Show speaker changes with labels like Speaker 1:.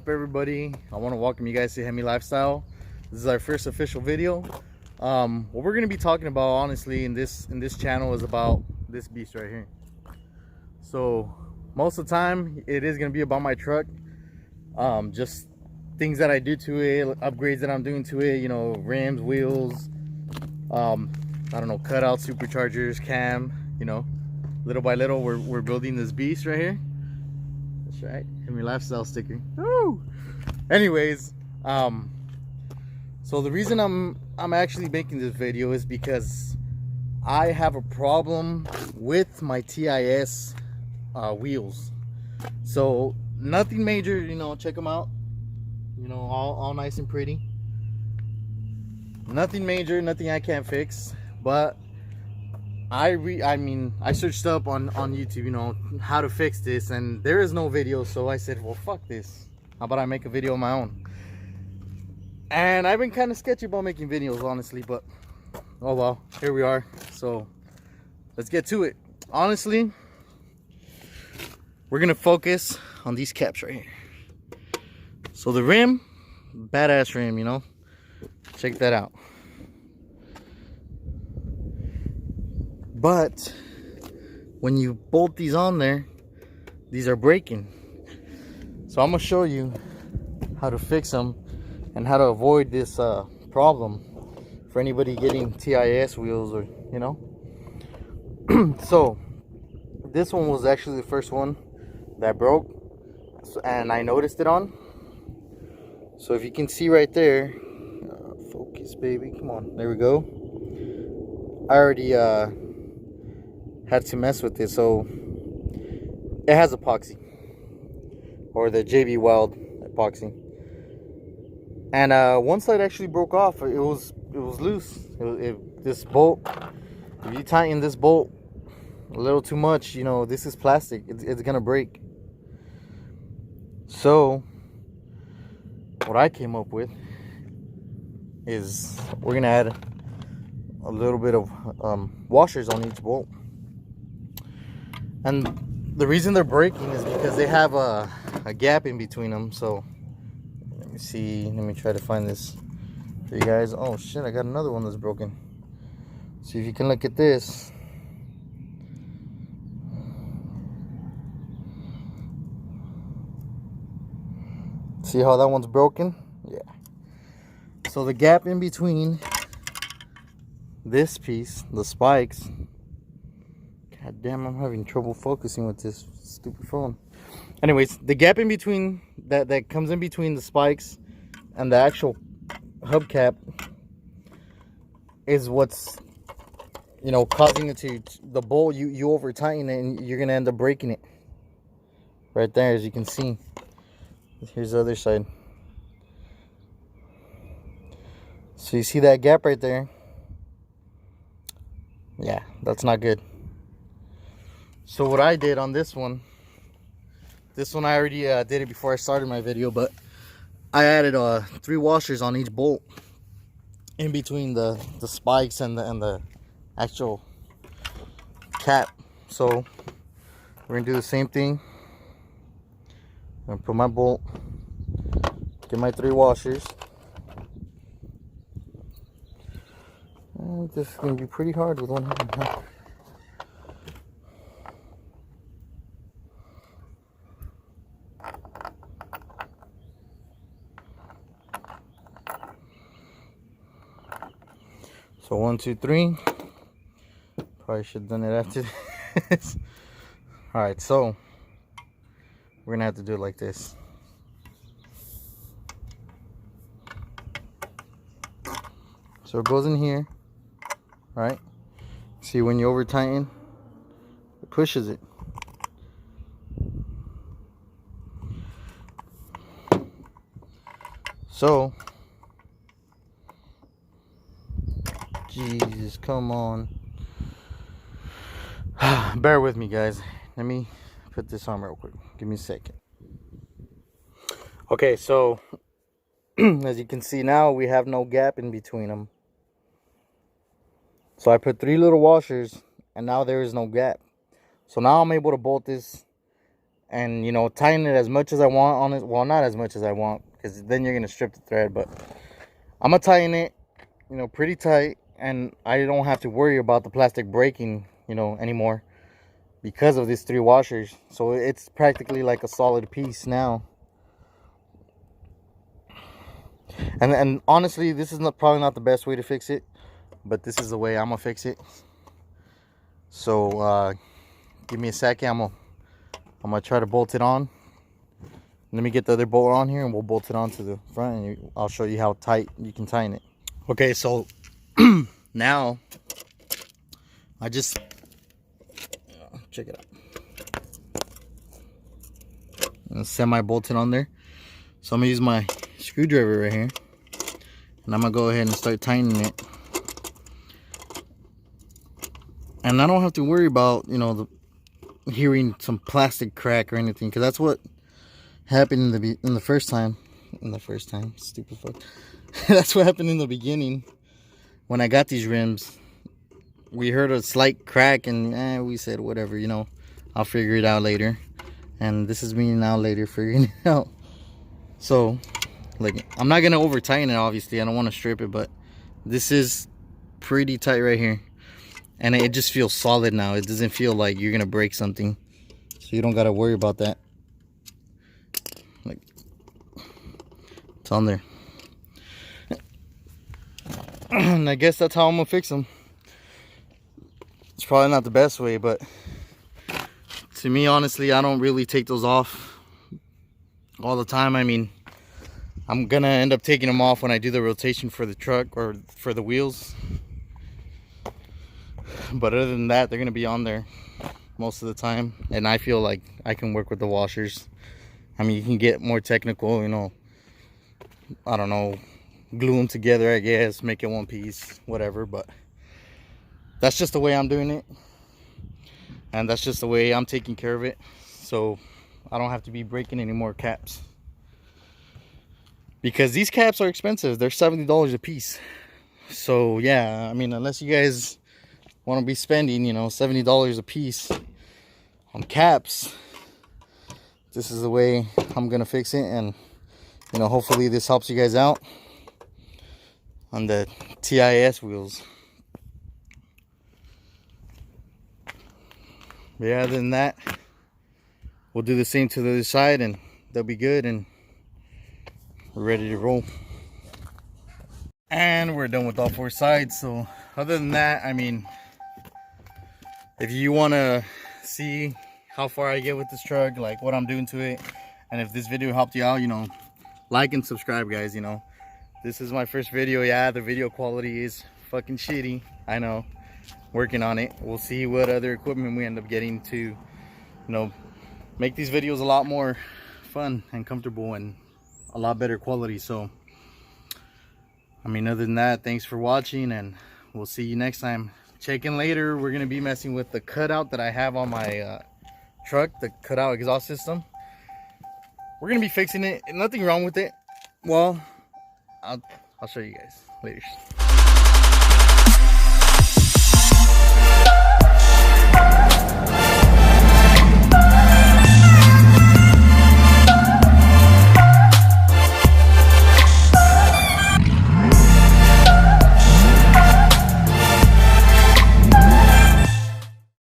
Speaker 1: up, everybody? I want to welcome you guys to Hemi Lifestyle. This is our first official video. What we're going to be talking about, honestly, in this channel is about this beast right here. So most of the time it is going to be about my truck, just things that I do to it, upgrades that I'm doing to it, you know, rims, wheels, I don't know, cutouts, superchargers, cam, you know. Little by little we're building this beast right here. That's right, Hemi Lifestyle sticker. Woo! Anyways, so the reason I'm actually making this video is because I have a problem with my TIS wheels. So nothing major, you know, check them out, you know, all nice and pretty. Nothing major, nothing I can't fix, but I searched up on YouTube, you know, how to fix this, and there is no video. So I said, well, fuck this, how about I make a video of my own? And I've been kind of sketchy about making videos, honestly, but oh well, here we are. So let's get to it. Honestly, we're gonna focus on these caps right here. So the rim, badass rim, you know, check that out. But when you bolt these on there, these are breaking. So I'm gonna show you how to fix them and how to avoid this problem for anybody getting TIS wheels, or you know. So this one was actually the first one that broke, and I noticed it on. So if you can see right there, focus baby, come on, there we go. I already had to mess with it. So it has epoxy, or the JB Weld epoxy, and one side actually broke off. It was loose. This bolt, if you tighten this bolt a little too much, you know, this is plastic, it's gonna break. So what I came up with is we're gonna add a little bit of washers on each bolt. And the reason they're breaking is because they have a gap in between them. So let me see, let me try to find this for you guys. Oh shit, I got another one that's broken. See if you can look at this. See how that one's broken? Yeah. So the gap in between this piece, the spikes, god damn, I'm having trouble focusing with this stupid phone. Anyways, the gap in between that comes in between the spikes and the actual hubcap is what's, you know, causing it to the bolt. You over tighten it and you're gonna end up breaking it right there, as you can see. Here's the other side. So you see that gap right there? Yeah, that's not good. So what I did on this one I already did it before I started my video, but I added 3 washers on each bolt in between the spikes and the actual cap. So we're gonna do the same thing. I'm gonna put my bolt, get my 3 washers. This is gonna be pretty hard with one hand, huh? So 1, 2, 3. Probably should have done it after this. Alright, so we're gonna have to do it like this. So it goes in here, right? See, when you over tighten, it pushes it. So Jesus, come on. Bear with me, guys. Let me put this on real quick. Give me a second. Okay, so as you can see now, we have no gap in between them. So I put 3 little washers, and now there is no gap. So now I'm able to bolt this and, you know, tighten it as much as I want on it. Well, not as much as I want, because then you're gonna strip the thread, but I'm gonna tighten it, you know, pretty tight, and I don't have to worry about the plastic breaking, you know, anymore because of these 3 washers. So it's practically like a solid piece now. And honestly, this is probably not the best way to fix it, but this is the way I'm gonna fix it. So give me a second. I'm gonna try to bolt it on. Let me get the other bolt on here, and we'll bolt it onto the front, and I'll show you how tight you can tighten it. Okay, so now I just check it out. And semi-bolted on there. So I'm gonna use my screwdriver right here, and I'm gonna go ahead and start tightening it. And I don't have to worry about, you know, hearing some plastic crack or anything, because that's what happened in the first time. Stupid fuck. That's what happened in the beginning when I got these rims. We heard a slight crack, and we said whatever, you know, I'll figure it out later. And this is me now later figuring it out. So like, I'm not gonna over tighten it, obviously. I don't want to strip it, but this is pretty tight right here, and it just feels solid now. It doesn't feel like you're gonna break something, so you don't gotta worry about that. Like, it's on there. And I guess that's how I'm gonna fix them. It's probably not the best way, but to me, honestly, I don't really take those off all the time. I mean, I'm gonna end up taking them off when I do the rotation for the truck or for the wheels, but other than that, they're gonna be on there most of the time. And I feel like I can work with the washers. I mean, you can get more technical, you know, I don't know, glue them together, I guess, make it one piece, whatever, but that's just the way I'm doing it, and that's just the way I'm taking care of it, so I don't have to be breaking any more caps, because these caps are expensive. They're $70 a piece. So yeah, I mean, unless you guys want to be spending, you know, $70 a piece on caps, this is the way I'm gonna fix it. And, you know, hopefully this helps you guys out on the TIS wheels. But yeah, other than that, we'll do the same to the other side, and they'll be good, and we're ready to roll. And we're done with all 4 sides. So other than that, I mean, if you want to see how far I get with this truck, like what I'm doing to it, and if this video helped you out, you know, like and subscribe, guys. You know, this is my first video. Yeah, the video quality is fucking shitty, I know. Working on it. We'll see what other equipment we end up getting to, you know, make these videos a lot more fun and comfortable and a lot better quality. So I mean, other than that, thanks for watching, and we'll see you next time. Check in later. We're gonna be messing with the cutout that I have on my truck, the cutout exhaust system. We're gonna be fixing it. Nothing wrong with it. Well, I'll show you guys later.